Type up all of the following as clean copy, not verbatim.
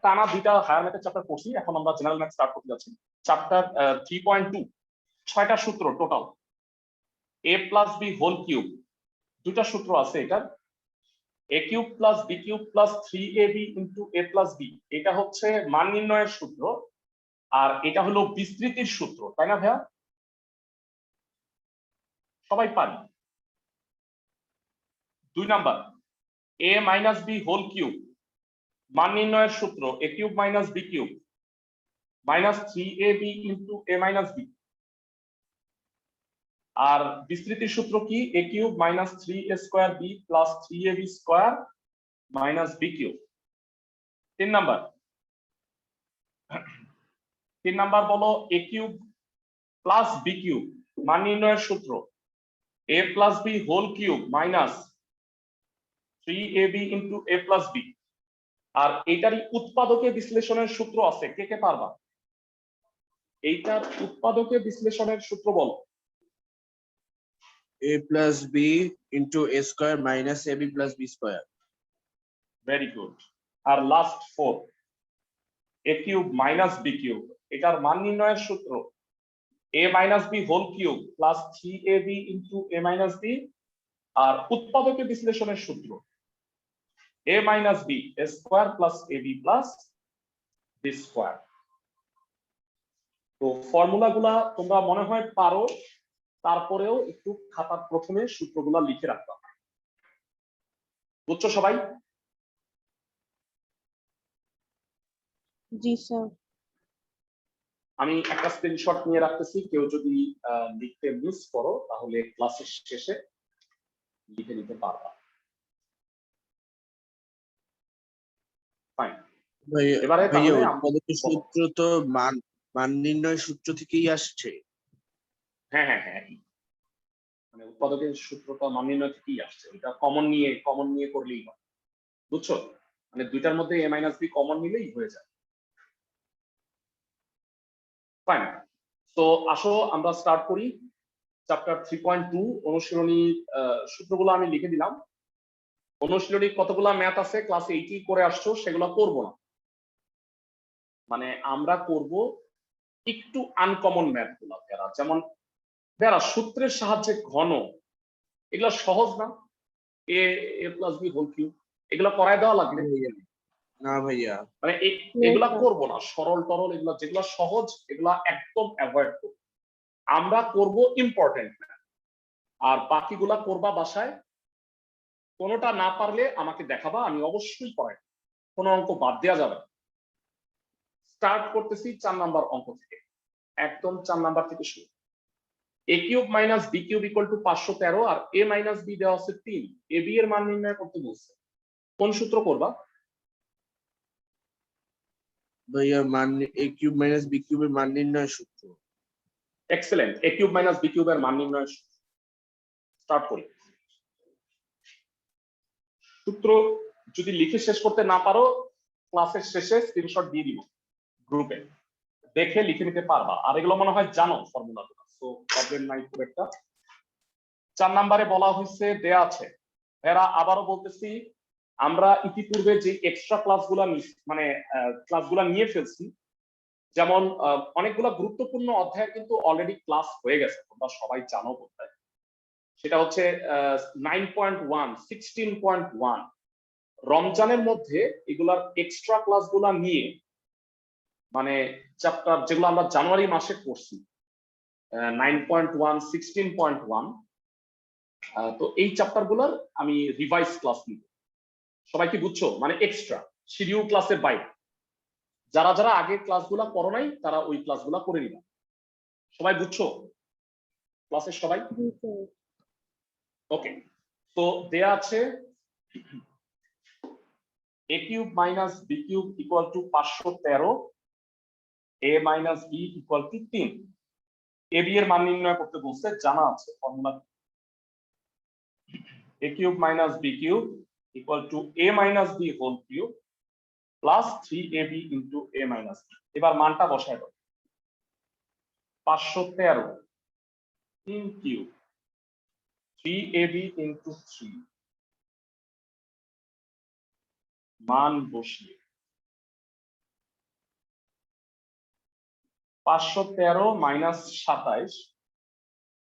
টানা দুইটা হায়ার ম্যাথের চ্যাপ্টার পড়ছি, এখন আমরা জেনারেল ম্যাথ স্টার্ট করতে যাচ্ছি। চ্যাপ্টার 3.2, 6টা সূত্র total. a plus B whole cube, দুইটা সূত্র আছে এটার। a cube plus B cube plus 3ab into a plus B, এটা হচ্ছে মান নির্ণয়ের সূত্র, আর এটা হলো বিস্তৃতির সূত্র, তাই না ভাইয়া? সবাই পারি। 2 number a minus b whole cube, মান নির্ণয়ের সূত্র a cube minus b cube minus 3ab into a minus b. আর বিস্তৃতির সূত্র কি? a cube minus 3a square b plus 3ab square minus b cube. 3 number বলো a cube plus b cube, মান নির্ণয়ের সূত্র a plus b whole cube minus 3ab into a plus b। আর এইটারই উৎপাদকে বিশ্লেষণের সূত্র আছে, কে কে পারবা? এইটার উৎপাদকে বিশ্লেষণের সূত্র বলো। a plus b into a square minus ab plus b square. Very good. আর last 4 a cube minus b cube, এটার মান নির্ণয়ের সূত্র a minus b whole cube plus 3ab into a minus b। আর উৎপাদকে বিশ্লেষণের সূত্র a minus b square plus ab plus b square. তো ফর্মুলাগুলা তোমরা মনে হয় পারো, তারপরেও একটু খাতার প্রথমে সূত্রগুলা লিখে রাখতে হবে। বুঝছো সবাই? জি স্যার। আমি একটা স্ক্রিনশট নিয়ে রাখতেছি, কেউ যদি লিখতে মিস করো তাহলে ক্লাসের শেষে লিখে নিতে পারবা। ফাইন। এবারে তাহলে উৎপাদকের সূত্র তো মান নির্ণয় সূত্র থেকেই আসছে। হ্যাঁ হ্যাঁ হ্যাঁ, মানে উৎপাদকের সূত্রটা মান নির্ণয় থেকেই আসছে, এটা কমন নিয়ে করলেই হয়। বুঝছো? মানে দুইটার মধ্যে a মাইনাস বি কমন নিলেই হয়ে যায়। ফাইন। তো আসো আমরা স্টার্ট করি চ্যাপ্টার 3.2 অনুশীলনী। সূত্রগুলো আমি লিখে দিলাম। অনুশীলনী কতগুলা ম্যাথ আছে ক্লাসে 80 করে আসছো, সেগুলো করবো না, মানে আমরা করব একটু আনকমন ম্যাথ গুলা। যেমন সূত্রের সাহায্যে ঘন, এগুলো সহজ না? a plus B whole cube, এগুলো করায় দেওয়া লাগবে না ভাইয়া, মানে এগুলা করব না। সরল টরল এগুলা যেগুলো সহজ এগুলা একদম অ্যাভয়েড করব। আমরা করব ইম্পর্টেন্ট ম্যাথ, আর বাকিগুলা করবা বাসায়। কোনোটা না পারলে আমাকে দেখাবা, আমি অবশ্যই করাই, কোনো অঙ্ক বাদ দেওয়া যাবে। স্টার্ট করতেছি 4 নাম্বার অঙ্ক থেকে, একদম 4 নাম্বার থেকে শুরু। a cube minus b cube equal to 513, আর a মাইনাস b দেওয়া আছে 3। a b এর মান নির্ণয় করতে বলছে, কোন সূত্র করবা? ভাইয়া a কিউব মাইনাস b কিউবের মান নির্ণয় সূত্র। Excellent, a cube minus b কিউবের মান নির্ণয় সূত্র। স্টার্ট করি। সূত্র যদি লিখে শেষ করতে না পারো, ক্লাসের শেষে স্ক্রিনশট দিয়ে দিব গ্রুপে, দেখে লিখে নিতে পারবা। আর এগুলো মনে হয় জানো ফর্মুলাগুলো, সো প্রবলেম নাই খুব একটা। 4 নম্বরে বলা হয়েছে, দেয়া আছে এরা, আবারও বলতেছি, আমরা ইতিপূর্বে যে এক্সট্রা ক্লাসগুলো নিয়ে ফেলছি, যেমন অনেকগুলো গুরুত্বপূর্ণ অধ্যায় কিন্তু অলরেডি ক্লাস হয়ে গেছে, তোমরা সবাই জানো কোথায়। সেটা হচ্ছে 9.1, 16.1। রমজানের মধ্যে এগুলার এক্সট্রা ক্লাসগুলা নিয়ে, মানে চ্যাপ্টার যেগুলো আমরা জানুয়ারি মাসে করছি, 9.1, 16.1, তো এই চ্যাপ্টার গুলার আমি রিভাইজ ক্লাস নিব। সবাই কি বুঝছো? মানে এক্সট্রা শিডিউল ক্লাসের বাইরে। যারা যারা আগে ক্লাসগুলা করো নাই তারা ওই ক্লাসগুলা করে নিবা। সবাই বুঝছো ক্লাসের সবাই? ওকে। তো দেয়া আছে a cube minus b cube equal to 513, a minus b equal to 3। a b এর মান নির্ণয় করতে বলছে, জানা আছে formula. a cube minus b cube equal to a minus b whole cube plus 3ab into a minus b। এবার মানটা বসায় দাও। 513 3 কিউব 3ab ইন্টু 3, মান বসিয়ে 513 মাইনাস 27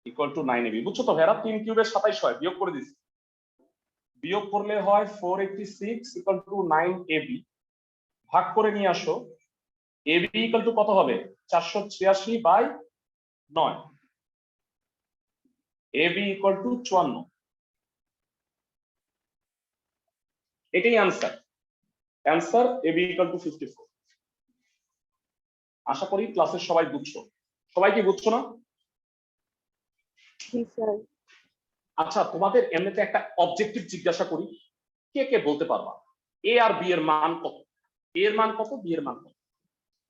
ইকুয়াল টু 9 এবি। বুঝছো তো ভেরা, 3 কিউবের 27 হয়, বিয়োগ করে দিচ্ছি। বিয়োগ করলে হয় 486 ইকুয়াল টু 9 এবি। ভাগ করে নিয়ে আসো, এবি ইকুয়াল টু কত হবে? 486 বাই 9। AB equal to 54। এটাই answer. Answer AB equal to 54। আশা করি ক্লাসের সবাই বুঝছো। সবাই কি বুঝছো না? জি স্যার। আচ্ছা, তোমাদের এমনিতে একটা অবজেক্টিভ জিজ্ঞাসা করি, কে কে বলতে পারবা এ আর বি এর মান কত? এ এর মান কত, বি এর মান কত?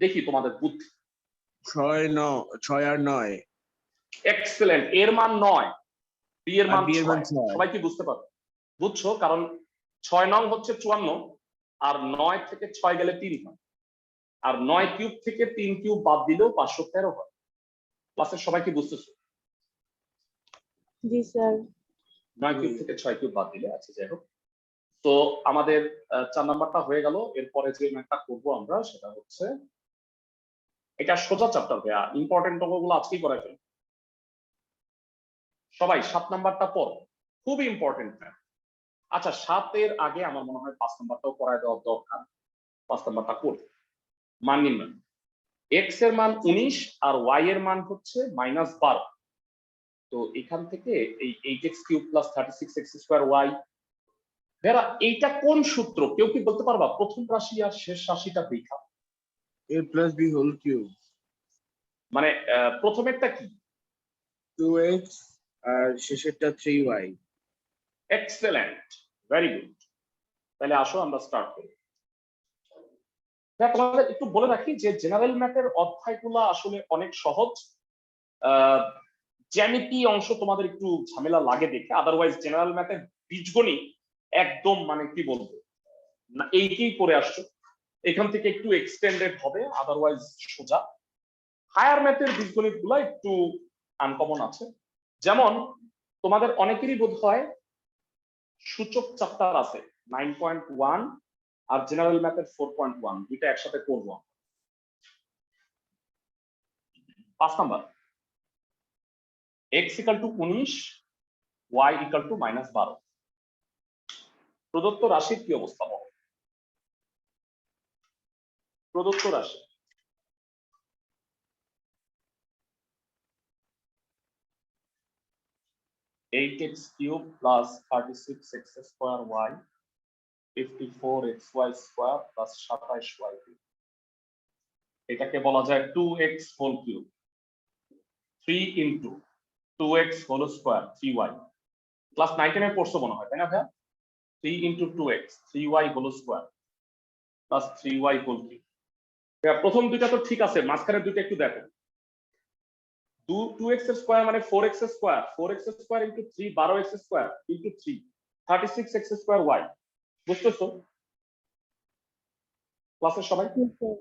দেখি তোমাদের বুদ্ধি। 6 আর 9। এক্সেলেন্ট। এর মান 9, বি এর আর মান বি এর মান 6। 6। সবাই কি বুঝতে পারবে? বুঝছো, কারণ 6 নং হচ্ছে 54, আর 9 থেকে 6 গেলে 3 হয়, আর 9 কিউব থেকে 3 কিউব বাদ দিলেও 513 হয়। ক্লাসের সবাই কি বুঝতেছো? জি স্যার। 9 কিউব থেকে 6 কিউব বাদ দিলে, আচ্ছা যাই হোক। তো আমাদের 4 নাম্বারটা হয়ে গেল। এরপরে যে ম্যাথটা করবো আমরা সেটা হচ্ছে, এটা সোজা চ্যাপ্টার ভাইয়া, ইম্পর্টেন্ট অঙ্কগুলো আজকেই করাই ফেলবো। সবাই 7 নাম্বারটা পড়ো, খুব ইম্পর্টেন্ট ম্যাথ। আচ্ছা, 7 এর আগে আমার মনে হয় 5 নাম্বারটাও করায় দেওয়া দরকার। 5 নাম্বারটা করব। মান নির্ণয়। এক্স এর মান 19 আর ওয়াই এর মান হচ্ছে -12। তো এখান থেকে এই 8x cube plus 36x square y, ভেরা এইটা কোন সূত্র? কেউ কি বলতে পারবা? প্রথম রাশি আর শেষ রাশিটা দেখা। a plus b whole cube। মানে প্রথমেরটা কি? 2x আর শেষেরটা 3y। Excellent, very good. তাহলে আসো আমরা স্টার্ট করি। তোমাদের একটু বলে রাখি যে জেনারেল ম্যাথের অধ্যায়গুলো আসলে অনেক সহজ। জ্যামিতি অংশ তোমাদের একটু ঝামেলা লাগে দেখে, আদারওয়াইজ জেনারেল ম্যাথের বীজগণিত একদম মানে কি বলবো না, এইকেই পড়ে আসছো, এখান থেকে একটু এক্সটেন্ডেড হবে, আদারওয়াইজ সোজা। হায়ার ম্যাথের বীজগণিত গুলো একটু আনকমন আছে। যেমন তোমাদের অনেকেরই বোধ হয় সূচক চ্যাপ্টার আছে 9.1 আর জেনারেল ম্যাথের 4.1, দুইটা একসাথে করব। 5 number, x equal to 19, y equal to -12। প্রদত্ত রাশির কি অবস্থা বলো? প্রদত্ত রাশি eight X cube plus 36x square Y, 54xy square plus 27y cube, এটাকে বলা যায় 2x whole cube. 3 into 2x whole square 3y। Class 9 এ পড়ছো মনে হয়, তাই না ভাইয়া? 3 into 2x 3y whole square plus 3y whole cube. প্রথম দুইটা তো ঠিক আছে, মাঝখানে দুইটা একটু দেখো। 2x স্কোয়ার মানে 4x square, 4x square into 3 12x square into 3 36x square y। বুঝতেছো ক্লাসের সবাই? জি স্যার।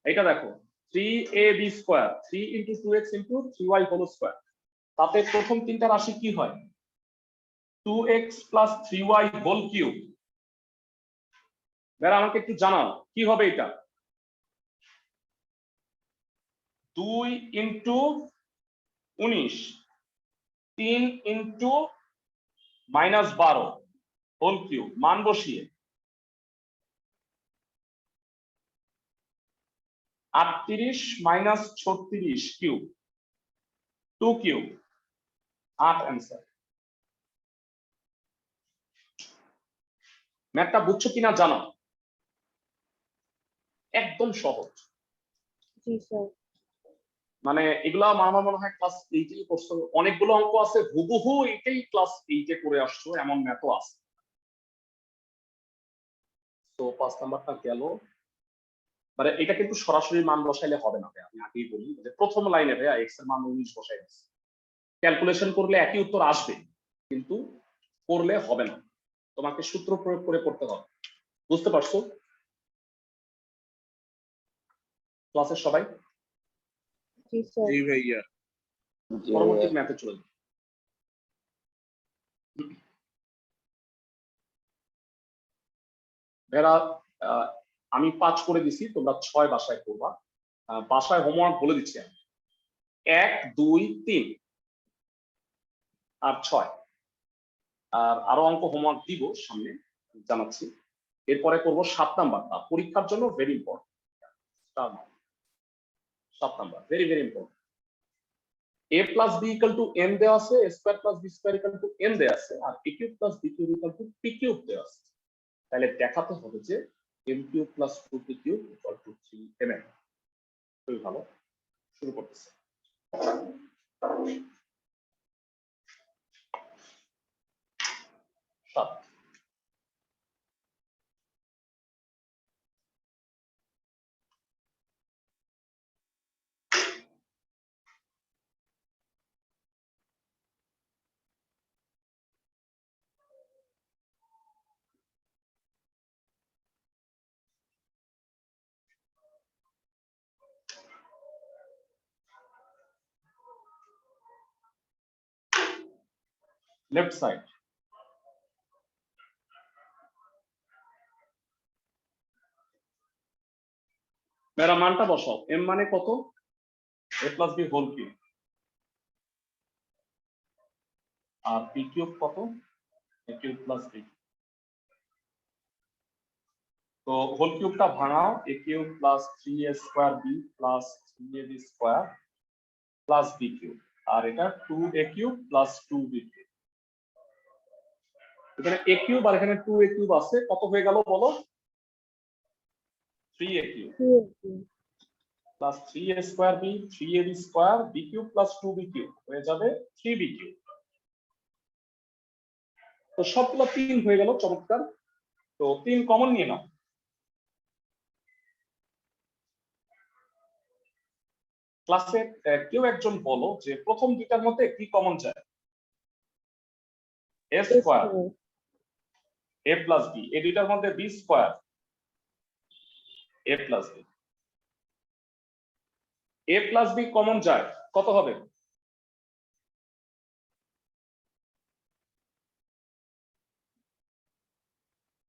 এটা দেখো 3ab square 3 into 2x into 3y whole square, তাতে প্রথম তিনটা রাশি কি হয়? 2x plus 3y whole cube. যারা আমাকে একটু জানাও কি হবে এটা? 2 ইন্টু 19, 3 ইন্টু -12 হোল কিউব, মান বসিয়ে 38 মাইনাস 36 কিউব 2 কিউব 8 অ্যান্সার। ম্যাথটা বুঝছো কিনা জানো? একদম সহজ। জি স্যার। মানে এগুলা আমার মনে হয় ক্লাস 8 করছো। অনেকগুলো অঙ্ক আছে হুবহু এটাই ক্লাস 8 করে আসছো, এমন ম্যাথও আছে। তো 5 নাম্বারটা গেল। মানে এটা কিন্তু সরাসরি মান বসাইলে হবে না, আমি আগেই বলি যে প্রথম লাইনে ভাইয়া এক্স এর মান 19 বসাই দিচ্ছি। ক্যালকুলেশন করলে একই উত্তর আসবে, কিন্তু করলে হবে না, তোমাকে সূত্র প্রয়োগ করে করতে হবে। বুঝতে পারছো ক্লাসের সবাই? জি স্যার। জি ভাইয়া। পরবর্তী ম্যাথে চলে যাই। ভাইরা আমি 5 করে দিছি, তোমরা 6 বাসায় করবা। বাসায় হোমওয়ার্ক বলে দিচ্ছি আমি। 1 2 3 আর 6 আর আরো অঙ্ক হোমওয়ার্ক দিব সামনে জানাচ্ছি। এরপরে করব 7 নাম্বারটা, পরীক্ষার জন্য very important. 7 number very very important. a plus b equal to m দেওয়া আছে, a square plus b square equal to n দেওয়া আছে, আর a cube plus b cube equal to p cube দেওয়া আছে। তাহলে দেখাতে হবে যে m cube plus 2p cube equal to 3mm। খুবই ভালো, শুরু করতেছে। সাত। लेफ्ट साइड मेरा मानटा बसाओ, m माने कत, a plus b whole cube और p क्यूब कत, a क्यूब plus b। तो होल क्यूबটা ভাঙাও, a cube plus 3a square b plus 3ab square plus b cube আর এটা 2a क्यूब plus 2b क्यूब। এখানে a क्यूब আর এখানে 2a क्यूब আছে, কত হয়ে গেল বলো? 3a cube plus 3a square b 3ab square b cube plus 2b cube হয়ে যাবে 3b cube। তো সবগুলো 3 হয়ে গেল, চমৎকার। তো 3 কমন নিয়ে নাও। ক্লাসে কেউ একজন বলো যে প্রথম দুইটার মধ্যে কি কমন যায়? a square a plus b, এই দুইটার মধ্যে b square a plus b, a plus b common যায়, কত হবে?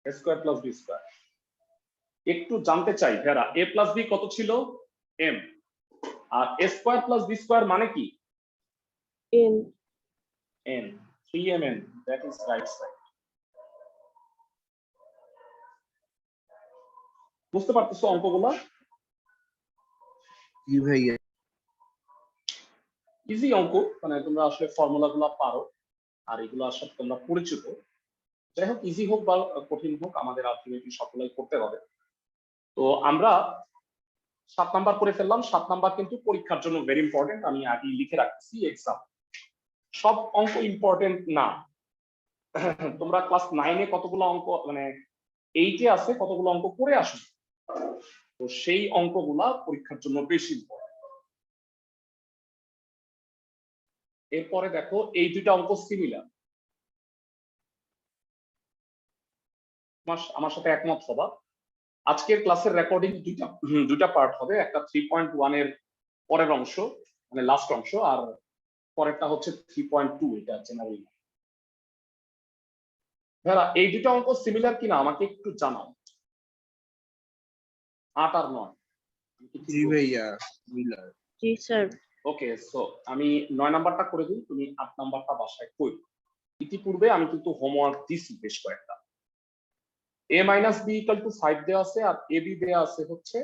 a square plus b square. একটু জানতে চাই ভেরা, a plus b কত ছিল? m। আর a square plus b square মানে কি? n n 3mn, that is right side। বুঝতে পারতেছো অঙ্কগুলো? জি ভাইয়া। ইজি অঙ্ক, মানে তোমরা আসলে ফর্মুলাগুলো পারো আর এগুলো আসলে তোমরা পরিচিত। যাই হোক, ইজি হোক বা কঠিন হোক, আমাদের আলটিমেটলি সবগুলাই করতে হবে। তো আমরা 7 নাম্বার করে ফেললাম। 7 নাম্বার কিন্তু পরীক্ষার জন্য ভেরি ইম্পর্টেন্ট, আমি আগে লিখে রাখছি এক্সাম। সব অঙ্ক ইম্পর্টেন্ট না। তোমরা ক্লাস 9-এ কতগুলো অঙ্ক, মানে 8-এ আছে কতগুলো অঙ্ক করে আসো, তো সেই অঙ্কগুলা পরীক্ষার জন্য বেশি ইম্পর্টেন্ট। এরপরে দেখো এই দুইটা অঙ্ক সিমিলার, আমার সাথে একমত হবা। আজকের ক্লাসের রেকর্ডিং দুইটা পার্ট হবে, একটা 3.1 এর পরের অংশ মানে লাস্ট অংশ, আর পরেরটা হচ্ছে 3.2, এটা জেনারেল। ভাইরা এই দুটো অঙ্ক সিমিলার কিনা আমাকে একটু জানাও। 8 আর 9। জি ভাইয়া মিলার। জি স্যার। ওকে, সো আমি 9 নাম্বারটা করে দিই, তুমি 8 নাম্বারটা বাসায় করো। ইতিপূর্বে আমি কিন্তু হোমওয়ার্ক দিছি বেশ কয়েকটা। a minus b equal to 5 দেওয়া আছে আর ab দেওয়া আছে হচ্ছে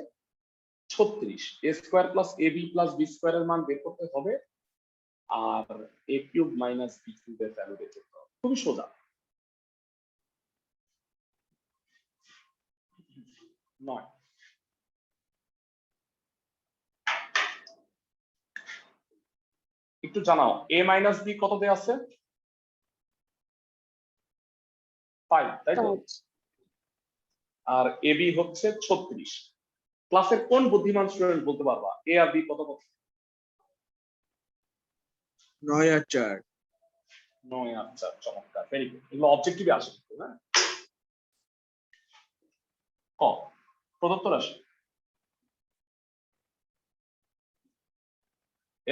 36। a square plus ab plus b square এর মান বের করতে হবে আর a কিউব মাইনাস b কিউবের ভ্যালু বের করতে হবে। খুবই সোজা। 9 একটু জানাও, a মাইনাস b কত দেওয়া আছে? 5, তাই তো? আর ab হচ্ছে 36। ক্লাসের কোন বুদ্ধিমান স্টুডেন্ট বলতে পারবা a আর b কত কত? 9 আর 4। 9 আর 4, চমৎকার, ভেরি গুড। এগুলো অবজেক্টিভে আসে কিন্তু, হ্যাঁ। ক প্রদত্ত রাশি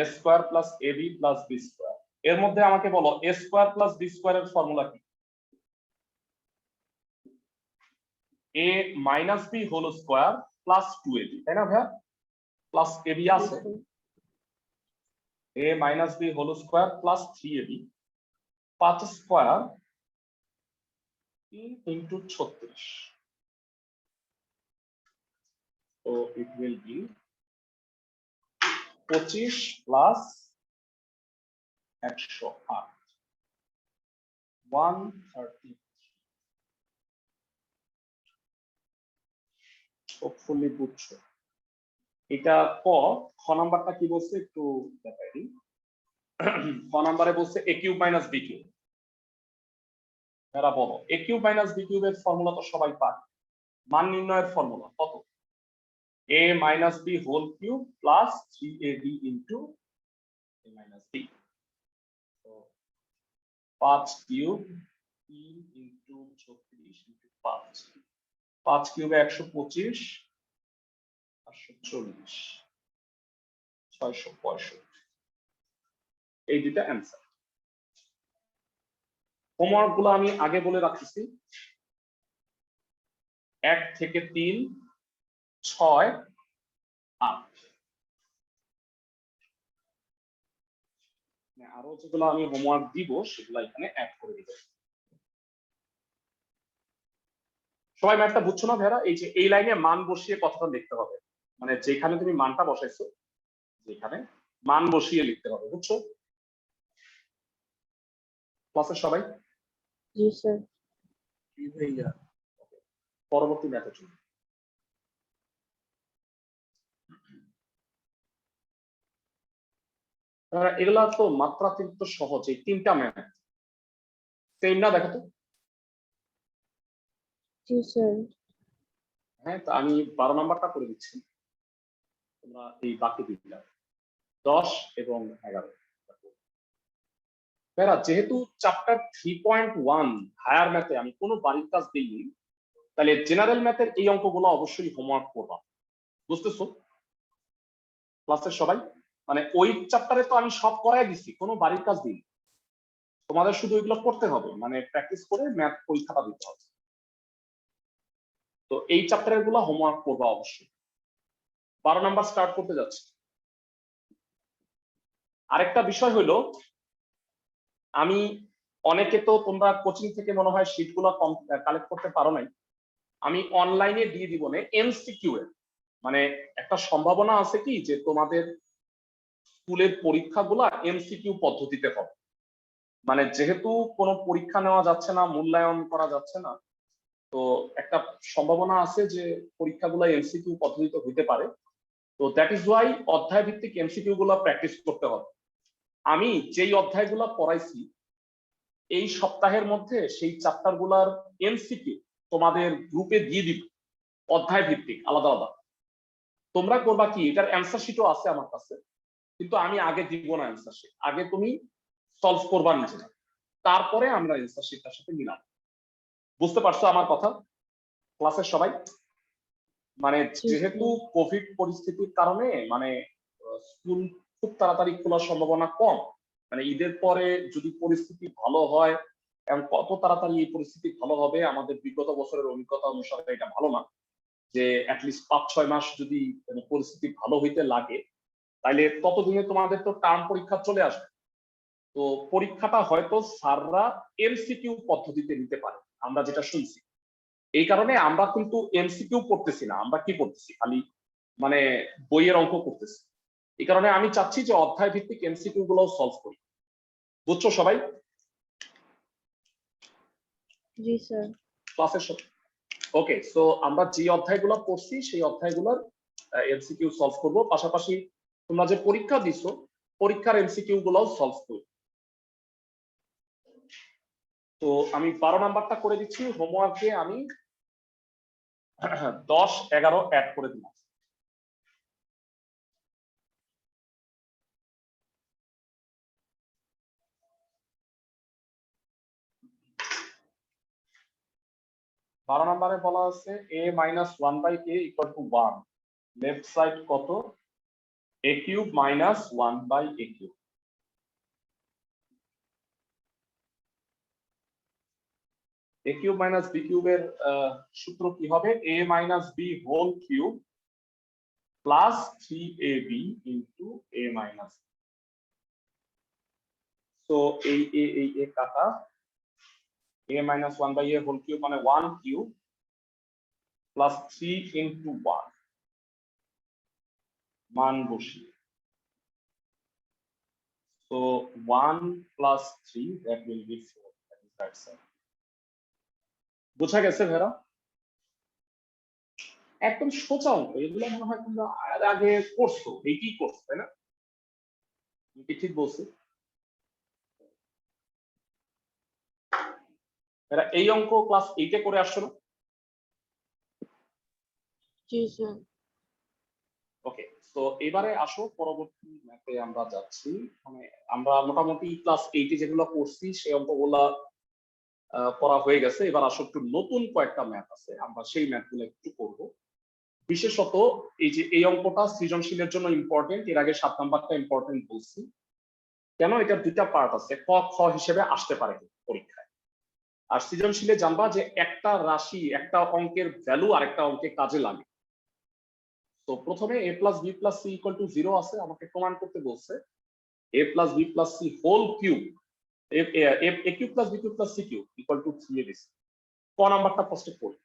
a square plus ab plus b square, এর মধ্যে আমাকে বলো a square plus b square এর ফর্মুলা কি? a minus b whole square plus 2ab, তাই না ভাইয়া? প্লাস ab Yes, আছে sir. a minus b whole square plus 3ab 5 square into 36, so it will be 25 plus 108 130, hopefully বুঝছো। এটা খ নাম্বারটা কি বলছে একটু দেখাই দিই। খ নাম্বারে বলছে a cube minus b cube. এরা বলো a কিউব মাইনাস b কিউবের ফর্মুলা তো সবাই পায়, মান নির্ণয়ের ফর্মুলা কত? a minus b whole cube plus 3ab into a minus b। তো 5 কিউব 3 ইনটু 36 ইনটু 5, 5 কিউবে 125 840 665, এই দুইটা অ্যান্সার। হোমওয়ার্ক গুলো আমি আগে বলে রাখতেছি, 1 থেকে 3 6 8, আরো যেগুলো আমি হোমওয়ার্ক দিব সেগুলো এখানে অ্যাড করে দিব। সবাই ম্যাথটা বুঝছো না ভেরা? এই যে এই লাইনে মান বসিয়ে কথাটা লিখতে হবে, মানে যেখানে তুমি মানটা বসাইছো যেখানে মান বসিয়ে লিখতে হবে, বুঝছো ক্লাসের সবাই? Yes, sir. জি ভাইয়া। পরবর্তী ম্যাথের জন্য এগুলা তো মাত্রাতিরিক্ত সহজ, এই তিনটা ম্যাথ সেম না? দেখো তো। Yes, sir. হ্যাঁ, তো আমি 12 নাম্বারটা করে দিচ্ছি, তোমরা এই বাকি দুইটা 10 এবং 11। এরা যেহেতু চ্যাপ্টার 3.1 হায়ার ম্যাথে আমি কোনো বাড়ির কাজ দিইনি, তাহলে জেনারেল ম্যাথের এই অঙ্কগুলো অবশ্যই হোমওয়ার্ক করবা, বুঝতেছো ক্লাসের সবাই? মানে ওই চ্যাপ্টারে তো আমি সব করাই দিছি, কোনো বাড়ির কাজ দিইনি, তোমাদের শুধু এগুলো করতে হবে, মানে প্র্যাকটিস করে ম্যাথ পরীক্ষাটা দিতে হবে। তো এই চ্যাপ্টারের গুলো হোমওয়ার্ক করবা অবশ্যই। 12 নাম্বার স্টার্ট করতে যাচ্ছে। আরেকটা বিষয় হলো, আমি অনেকে তো তোমরা কোচিং থেকে মনে হয় শীটগুলো কালেক্ট করতে পারো নাই, আমি অনলাইনে দিয়ে দিব না এমসিকিউ এর, মানে একটা সম্ভাবনা আছে কি যে তোমাদের স্কুলের পরীক্ষাগুলো এমসিকিউ পদ্ধতিতে হবে, মানে যেহেতু কোনো পরীক্ষা নেওয়া যাচ্ছে না, মূল্যায়ন করা যাচ্ছে না, তো একটা সম্ভাবনা আছে যে পরীক্ষাগুলো এমসিকিউ পদ্ধতিতে হইতে পারে। তো দ্যাট ইজ ওয়াই অধ্যায় ভিত্তিক এমসিকিউ গুলো প্র্যাকটিস করতে হবে। আমি যেই অধ্যায়গুলো পড়াইছি এই সপ্তাহের মধ্যে সেই চ্যাপ্টার গুলার এমসিকিউ তোমাদের গ্রুপে দিয়ে দিব, অধ্যায় ভিত্তিক আলাদা আলাদা। তোমরা করবা কি, এটার অ্যান্সার শিটও আছে আমার কাছে, কিন্তু আমি আগে দিব না অ্যান্সার শিট, আগে তুমি সলভ করবা নিজেরা, তারপরে আমরা অ্যান্সার শিটটার সাথে মিলাম। বুঝতে পারছো আমার কথা ক্লাসের সবাই? মানে যেহেতু কোভিড পরিস্থিতির কারণে মানে স্কুল খুব তাড়াতাড়ি খোলার সম্ভাবনা কম, মানে ঈদের পরে যদি পরিস্থিতি ভালো হয়, এবং কত তাড়াতাড়ি এই পরিস্থিতি ভালো হবে আমাদের বিগত বছরের অভিজ্ঞতা অনুসারে এটা ভালো না, যে অ্যাটলিস্ট 5-6 মাস যদি পরিস্থিতি ভালো হইতে লাগে, তাইলে ততদিনে তোমাদের তো টার্ম পরীক্ষা চলে আসবে। তো পরীক্ষাটা হয়তো স্যাররা এমসিকিউ পদ্ধতিতে নিতে পারে, আমরা যেটা শুনছি। এই কারণে আমরা কিন্তু এমসিকিউ পড়তেছি না, আমরা কি করতেছি খালি মানে বইয়ের অঙ্ক করতেছি। এই কারণে আমি চাচ্ছি যে অধ্যায় ভিত্তিক এমসিকিউ গুলো সলভ করি, বুঝছো সবাই জি স্যার। ক্লাসের সাথে? ওকে, সো আমরা যে অধ্যায়গুলো পড়ছি সেই অধ্যায়গুলোর এমসিকিউ সলভ করব, পাশাপাশি তোমরা যে পরীক্ষা দিছো পরীক্ষার এমসিকিউ গুলো সলভ করব। তো আমি 12 নাম্বারটা করে দিচ্ছি, হোমওয়ার্কে আমি 10-11 অ্যাড করে দিলাম। বারো নম্বরে বলা আছে a মাইনাস 1/a equal to 1, left side কত? a cube minus 1/a cube. a cube minus b কিউবের সূত্র কি হবে? a minus b whole cube plus 3ab into a minus. তো এই এ কাটা a minus 1 by a whole cube মানে 1 cube plus 3 into 1 মান বসিয়ে। So 1 plus 3 that will be 4. That is right side. বুঝা গেছে ভেরা? একদম সোজা অঙ্ক, এগুলো মনে হয় তোমরা আগে করছো, এইটি করছো তাই না? কি ঠিক বলছি? এরা এই অঙ্ক ক্লাস 8 এ করে আসছো না? जी सर। ওকে, তো এবারে আসো পরবর্তী ম্যাথে আমরা যাচ্ছি। মানে আমরা মোটামুটি ক্লাস 8 এ যেগুলো করছি সেই অঙ্কগুলা করা হয়ে গেছে। এবার আসো একটু নতুন কয়েকটা ম্যাথ আছে, আমরা সেই ম্যাথগুলো একটু করব। বিশেষত এই যে এই অঙ্কটা সৃজনশীলের জন্য ইম্পর্টেন্ট, এর আগে 7 নাম্বারটা ইম্পর্টেন্ট বলছি কেন, এটা দুইটা পার্ট আছে, ক খ হিসেবে আসতে পারে পরীক্ষায়। আর সৃজনশীলে জানবা যে একটা রাশি একটা অঙ্কের ভ্যালু আরেকটা অঙ্কে কাজে লাগে। তো প্রথমে a plus B plus C equal to 0 আছে, আমাকে প্রমাণ করতে বলছে a plus B plus C whole cube a cube plus B cube plus C cube equal to 3ab। ক নাম্বারটা ফার্স্টে পড়ি।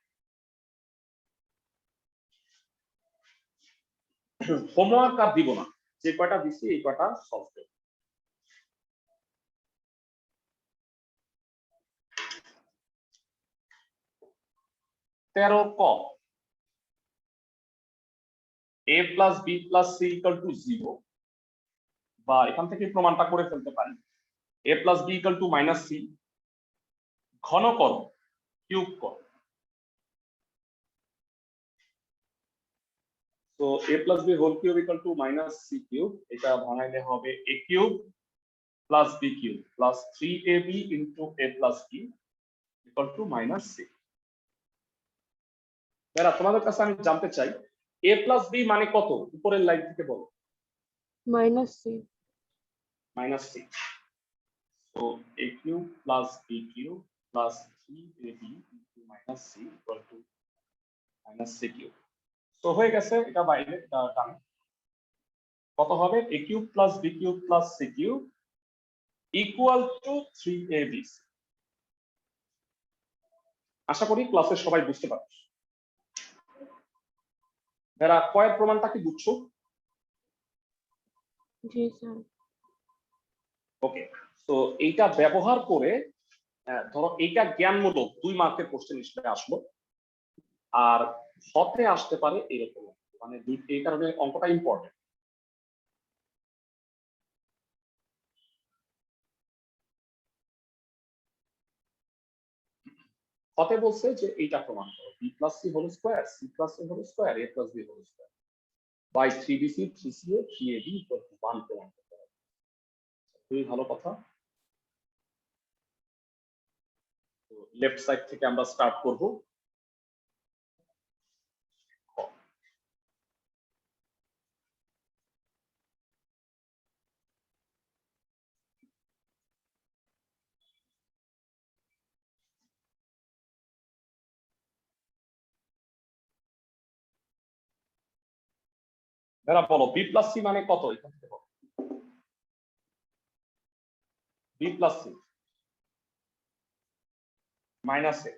হোমওয়ার্ক আর দিব না, যে কয়টা দিছি এই কয়টা সলভ করব। তেরো ক a plus B plus C equal to 0, বা এখান থেকে প্রমাণটা করে ফেলতে পারি a plus B equal to minus C, ঘন কর কিউব কর। তো a plus B whole cube equal to minus C cube, এটা ভাঙাইলে হবে a cube plus B cube plus 3ab into a plus B equal to minus C. এবার তোমাদের কাছে আমি জানতে চাই a প্লাস বি মানে কত, উপরের লাইন থেকে বলো। Minus C. Minus C. So a cube plus b cube plus 3ab into minus c equal to minus c cube. So হয়ে গেছে, এটা বাইরে টানে কত হবে, a cube plus b cube plus c cube equal to 3ab। আশা করি ক্লাসে সবাই বুঝতে পারছো। এরা কয়ের প্রমাণটা কি বুঝছো? जी सर। ওকে, তো এইটা ব্যবহার করে ধরো এইটা জ্ঞানমূলক 2 মার্কের কোশ্চেন হিসেবে আসলো, আর হতে আসতে পারে এরকম, মানে এই কারণে অঙ্কটা ইম্পর্টেন্ট। হতে বলছে যে এইটা প্রমাণ করো b plus C whole square c plus a whole square a plus b whole square by 3bc 3ca 3ab equal to 1 প্রমাণ করতে হবে। খুবই ভালো কথা। তো লেফট সাইড থেকে আমরা স্টার্ট করব। এরা বলো b প্লাস সি মানে কত, এখান থেকে বলো b plus C minus a।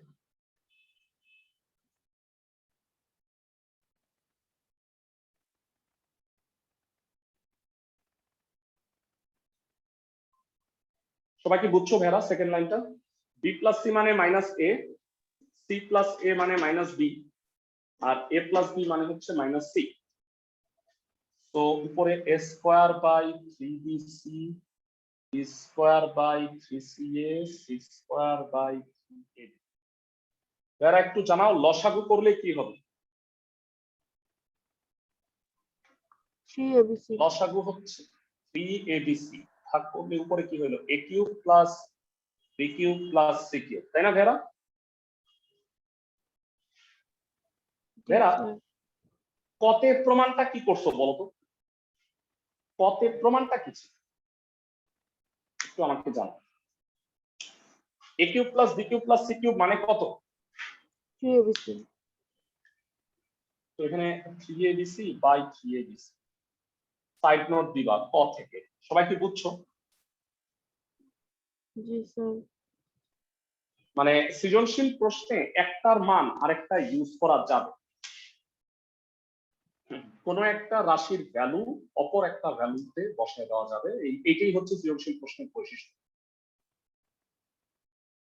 সবাই কি বুঝছো ভেরা সেকেন্ড লাইনটা? b প্লাস সি মানে minus a, c plus a মানে মাইনাস b, আর a প্লাস b মানে হচ্ছে মাইনাস c। তো উপরে a square by 3bc b square by 3ca c square by 3ab। এরা একটু জানাও লসাগু করলে কি হবে? 3abc। লসাগু হচ্ছে 3abc, ভাগ করলে উপরে কি হলো a cube plus b cube plus c cube, তাই না ভেরা? जी ভেরা सर। কতে প্রমাণটা কি করছো বলো তো, কতে প্রমাণটা কি ছিল একটু আমাকে জানাও। a cube plus b cube plus c cube মানে কত? 3abc। তো এখানে 3abc by 3abc side note দিবা ক থেকে। সবাই কি বুঝছো? जी सर। মানে সৃজনশীল প্রশ্নে একটার মান আরেকটা ইউজ করা যাবে। কোন একটা রাশির ভ্যালু অপর একটা ভ্যালুতে বসায় দেওয়া যাবে, এইটাই হচ্ছে সৃজনশীল প্রশ্নের বৈশিষ্ট্য।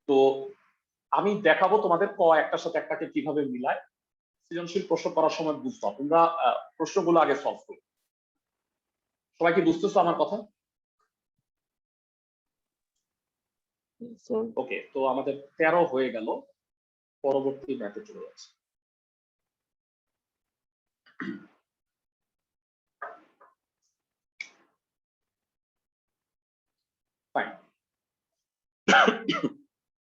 তো আমি দেখাবো তোমাদের ক একটার সাথে একটাকে কিভাবে মিলায়। সৃজনশীল প্রশ্ন করার সময় বুঝবা, তোমরা প্রশ্নগুলো আগে সলভ করো। সবাই কি বুঝতেছো আমার কথা? जी सर। ওকে, তো আমাদের 13 হয়ে গেল, পরবর্তী ম্যাথে চলে যাচ্ছে। ফাইন,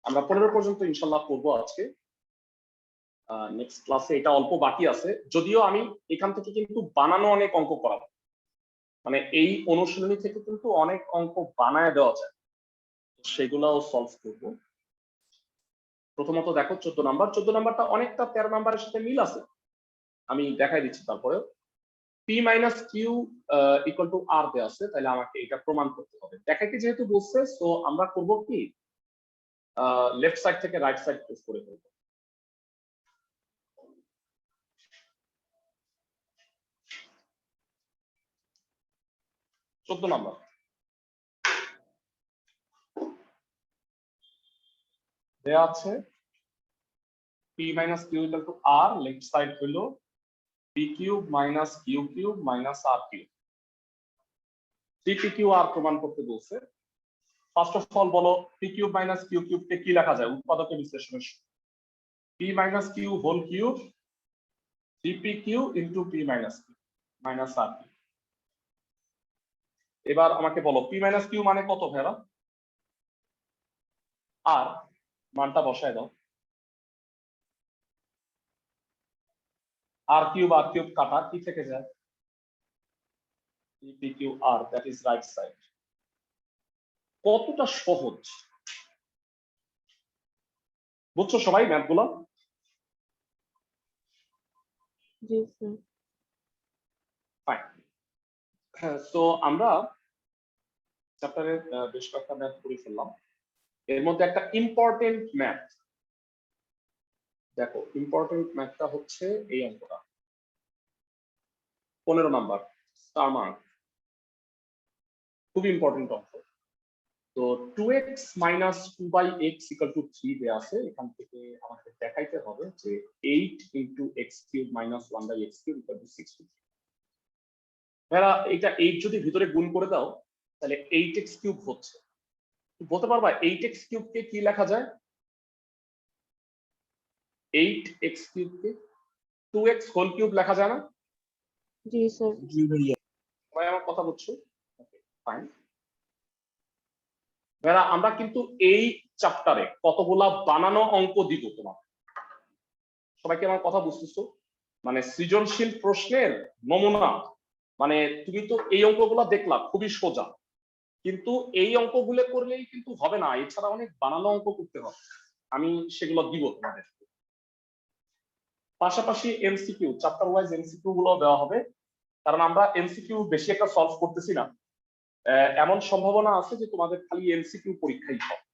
আমরা 15 পর্যন্ত ইনশাল্লাহ করবো আজকে। নেক্সট ক্লাসে এটা অল্প বাকি আছে, যদিও আমি এখান থেকে কিন্তু বানানো অনেক অঙ্ক করাবো। মানে এই অনুশীলনী থেকে কিন্তু অনেক অঙ্ক বানায় দেওয়া যায়, সেগুলাও সলভ করব। প্রথমত দেখো 14 নাম্বার, 14 নাম্বারটা অনেকটা 13 নাম্বারের সাথে মিল আছে, আমি দেখাই দিচ্ছি। তারপরে p minus q equal to r দেওয়া আছে, তাহলে আমাকে এটা প্রমাণ করতে হবে। দেখাইতে যেহেতু বলছে, তো আমরা করব কি, লেফট সাইড থেকে রাইট সাইড মুভ করে ফেলব। চোদ্দ নাম্বার, দেওয়া আছে p minus q equal to r, left side হলো p cube minus q cube minus r cube. 3p q r প্রমাণ করতে বলছে। ফার্স্ট অফ অল বলো, p cube minus q cube কে কি লেখা যায় উৎপাদকের বিশ্লেষণের সূত্র? p minus q whole cube 3p q into p minus q minus r q. এবার আমাকে বলো p মাইনাস কিউ মানে কত ভাইরা? আর মানটা বসায় দাও। আর কিউব কাটা, কি থেকে যায়? p Q R, that is right side. কতটা সহজ বুঝছো সবাই ম্যাথগুলো? जी सर। ফাইন, হ্যাঁ, সো আমরা চ্যাপ্টারের বেশ কয়েকটা ম্যাথ করে ফেললাম। এর মধ্যে একটা ইম্পর্টেন্ট ম্যাথ দেখো, ইম্পর্টেন্ট ম্যাথটা হচ্ছে এই অঙ্কটা 15 নাম্বার, স্টার মার্ক, খুব ইম্পর্টেন্ট অঙ্ক। তো 2x minus 2/x equal to 3 দেয়া আছে। এখান থেকে আমাকে দেখাইতে হবে যে 8 into x cube minus 1/x cube equal two 60। ভাইরা এটা 8 যদি ভিতরে গুণ করে দাও, তাহলে 8x কিউব হচ্ছে। বলতে পারবা 8x কিউব কে কি লেখা যায়? 8x কিউব কে 2x হোল কিউব লেখা যায় না? जी सर। जी भैया। সবাই আমার কথা বুঝছো? ওকে, ফাইন। ভাইরা আমরা কিন্তু এই চ্যাপ্টারে কতগুলা বানানো অঙ্ক দিব তোমাকে। সবাইকে আমার কথা বুঝতেছো? মানে সৃজনশীল প্রশ্নের নমুনা, মানে তুমি তো এই অঙ্কগুলো দেখলা খুবই সোজা, কিন্তু এই অঙ্কগুলো করলেই কিন্তু হবে না, এছাড়া অনেক বানানো অঙ্ক করতে হবে। আমি সেগুলো দিব তোমাদের। পাশাপাশি এমসিকিউ, চ্যাপ্টার ওয়াইজ এমসিকিউ গুলো দেওয়া হবে, কারণ আমরা এমসিকিউ বেশি একটা সলভ করতেছি না। এমন সম্ভাবনা আছে যে তোমাদের খালি এমসিকিউ পরীক্ষাই হবে,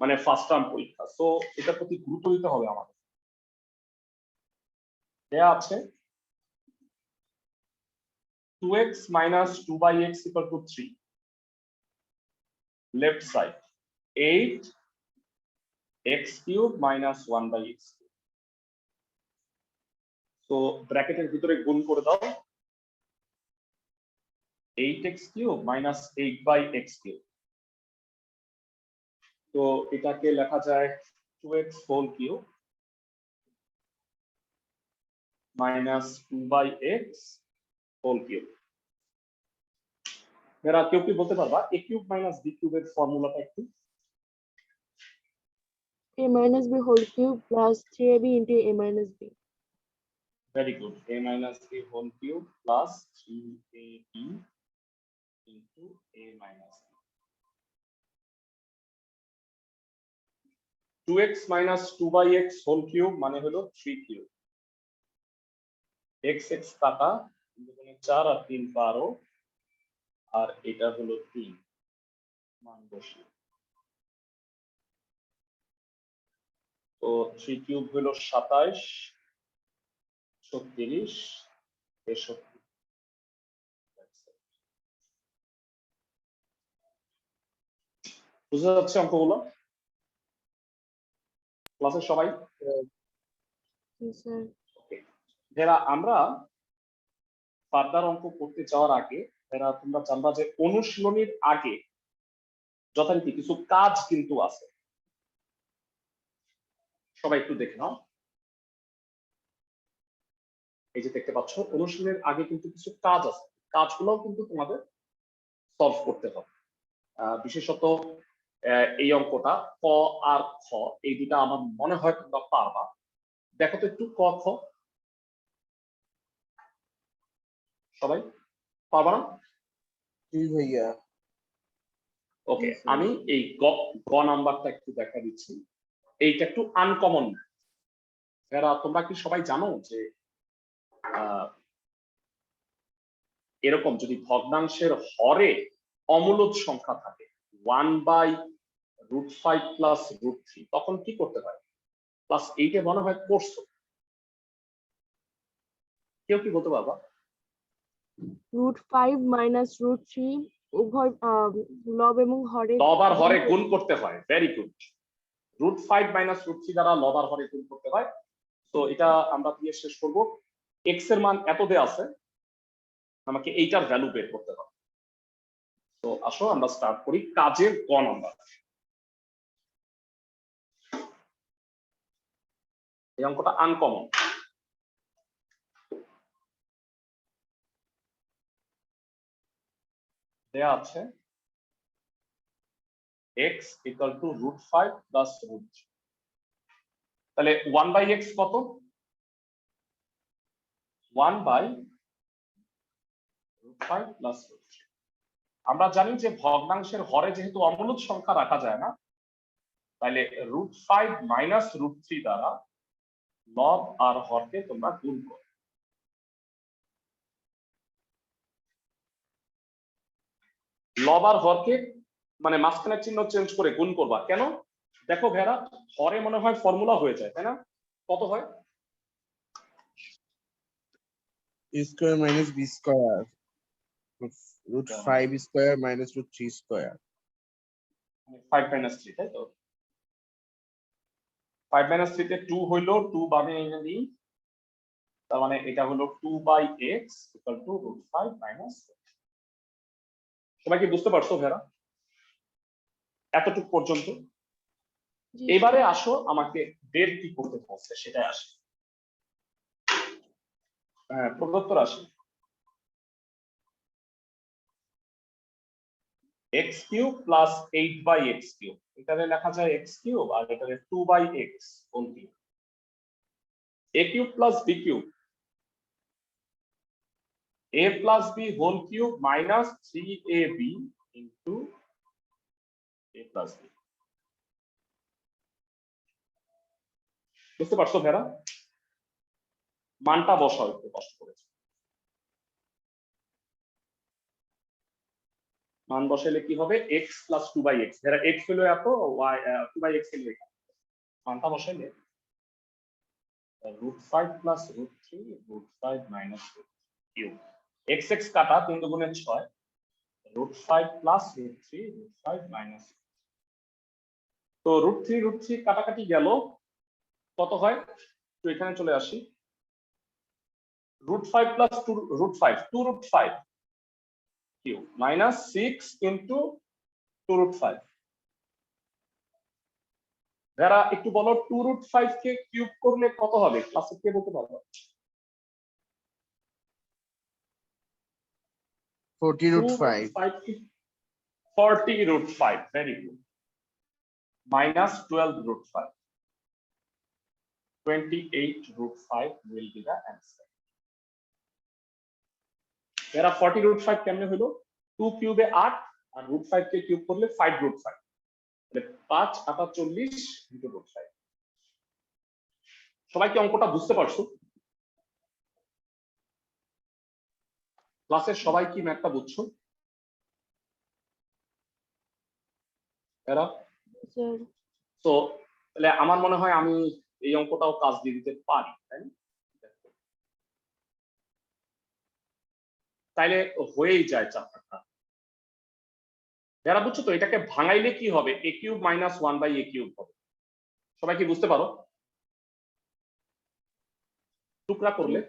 মানে ফার্স্ট টার্ম পরীক্ষা। সো এটার প্রতি গুরুত্ব দিতে হবে আমাদের। দেয়া আছে 2x minus 2/x equal to 3, left side 8x cube minus 1/x cube। তো ব্র্যাকেটের ভিতরে গুণ করে দাও 8x cube minus 8/x cube। তো এটাকে লেখা যায় 2x whole cube minus 2/x whole cube। এরা কেউ কি বলতে পারবা a cube minus b cube এর ফর্মুলাটা একটু? a minus b whole cube plus 3ab into a minus b। Very good. A minus b whole cube plus 3ab into a minus b। 2x minus 2/x whole cube মানে হলো 3 cube. X x কাটা 4 আর 3 12 আর এটা হলো 3 মান বসিয়ে। তো 3 cube হলো 27 36 63। বুঝা যাচ্ছে অঙ্কগুলো ক্লাসে সবাই? Yes, sir. যারা আমরা ফার্দার অঙ্ক করতে যাওয়ার আগে যারা তোমরা জানবা যে অনুশীলনীর আগে যথারীতি কিছু কাজ কিন্তু আছে, সবাই একটু দেখে নাও। এই যে দেখতে পাচ্ছ অনুশীলনের আগে কিন্তু কিছু কাজ আছে, কাজগুলো কিন্তু তোমাদের সলভ করতে হবে। বিশেষত এই অঙ্কটা ক আর খ এই দুটা আমার মনে হয় তোমরা পারবা। দেখো তো একটু ক খ সবাই পারবা না? জি ভাইয়া। ওকে, Yes, sir. আমি এই গ নাম্বারটা একটু দেখা দিচ্ছি। এইটা একটু আনকমন। এরা তোমরা কি সবাই জানো যে এরকম যদি ভগ্নাংশের হরে অমূলদ সংখ্যা থাকে 1/√5 প্লাস √3 তখন কি করতে হয়? ক্লাস 8 মনে হয় করছো, কেউ কি বলতে পারবা? √5 minus √3 উভয় লব এবং হরে লব আর হরে গুণ করতে হয়। Very good. √5 মাইনাস √3 দ্বারা লব আর হরে গুণ করতে হয়। তো এটা আমরা দিয়ে শেষ করব। এক্স এর মান এত দেয়া আছে, আমাকে এইটার ভ্যালু বের করতে হবে। তো আসো আমরা স্টার্ট করি কাজের ক নাম্বার। এই অঙ্কটা আনকমন। দেয়া আছে x equal to √5 plus √3। তাহলে 1/x কত? 1/√5 plus √3। আমরা জানি যে ভগ্নাংশের হরে যেহেতু অমূলদ সংখ্যা রাখা যায় না, তাহলে √5 মাইনাস √3 দ্বারা লব আর হরকে তোমরা গুণ করো। লব আর হরকে মানে মাঝখানের চিহ্ন চেঞ্জ করে গুণ করবা কেন? দেখো ভেড়া হরে মনে হয় ফর্মুলা হয়ে যায়, তাই না? কত হয়? a square minus b square √5 square minus √3 square। 5 minus 3, তাই তো? 5 minus 3 তে 2 হইলো, 2 বামে এনে দিই, তার মানে এটা হলো 2/x equal to √5 minus 3। সবাই কি বুঝতে পারছো ভেড়া এতটুকু পর্যন্ত? জি, এবারে আসো আমাকে বের কি করতে বলছে সেটাই আসে। হ্যাঁ, প্রদত্ত রাশি x cube plus 8/x cube, এটারে লেখা যায় x কিউব আর এটারে 2/x whole cube. a cube plus b cube, a plus b whole cube minus 3ab into a plus b। বুঝতে পারছো ভেড়া? মানটা বসাও, একটু কষ্ট করেছে। মান বসাইলে কি হবে? x প্লাস 2/x, যারা x হলো এত, y 2/x হলো এটা। মানটা বসাইলে √5 plus √3 √5 minus cube. x x কাটা 3 দুগুণে 6, √5 প্লাস √3 √5 মাইনাস। তো √3 কাটাকাটি গেল, কত হয়? তো এখানে চলে আসি। √5 প্লাস 2√5 2√5 কিউব মাইনাস 6 ইনটু 2√5। যারা একটু বলো 2√5 কে কিউব করলে কত হবে? ক্লাসে কে বলতে পারবে? 40√5 40√5, very good, minus 12√5, 28√5 will be the answer. এরা 40√5 কেমনে হলো? 2 কিউবে 8 আর √5 কে কিউব করলে 5√5, মানে 5 8 40 ইনটু √5। সবাই কি অঙ্কটা বুঝতে পারছো? ক্লাসের সবাই কি ম্যাথটা বুঝছো? এরা Sir, তো তাহলে আমার মনে হয় আমি এই অঙ্কটাও কাজ দিয়ে দিতে পারি, তাই না? তাইলে হয়েই যায় চ্যাপ্টারটা। যারা বুঝছো তো এটাকে ভাঙাইলে কি হবে, a cube minus 1/a cube হবে। সবাই কি বুঝতে পারো? টুকরা করলে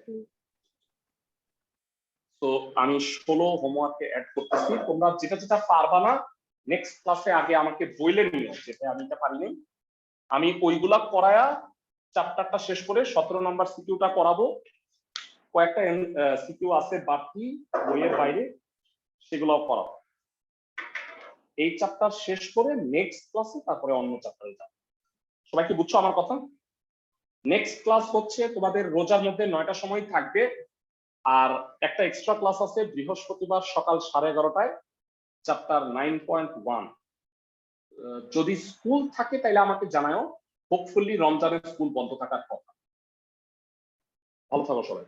তো আমি 16 হোমওয়ার্কে অ্যাড করতেছি, তোমরা যেটা যেটা পারবা না নেক্সট ক্লাসে আগে আমাকে বইলে নিও, যেটা আমি এটা পারিনি আমি ওইগুলা করায়া চ্যাপ্টারটা শেষ করে 17 নাম্বার সিকিউটা করাবো। কয়েকটা সিকিউ আছে বাকি বইয়ের বাইরে, সেগুলোও করাবো। এই চ্যাপ্টার শেষ করে নেক্সট ক্লাসে তারপরে অন্য চ্যাপ্টারে যাব। সবাই কি বুঝছো আমার কথা? নেক্সট ক্লাস হচ্ছে তোমাদের রোজার মধ্যে 9টার সময় থাকবে, আর একটা এক্সট্রা ক্লাস আছে বৃহস্পতিবার সকাল 11:30টায়, চ্যাপ্টার 9.1। যদি স্কুল থাকে তাহলে আমাকে জানাও, হোপফুলি রমজানের স্কুল বন্ধ থাকার কথা। ভালো থাকো সবাই।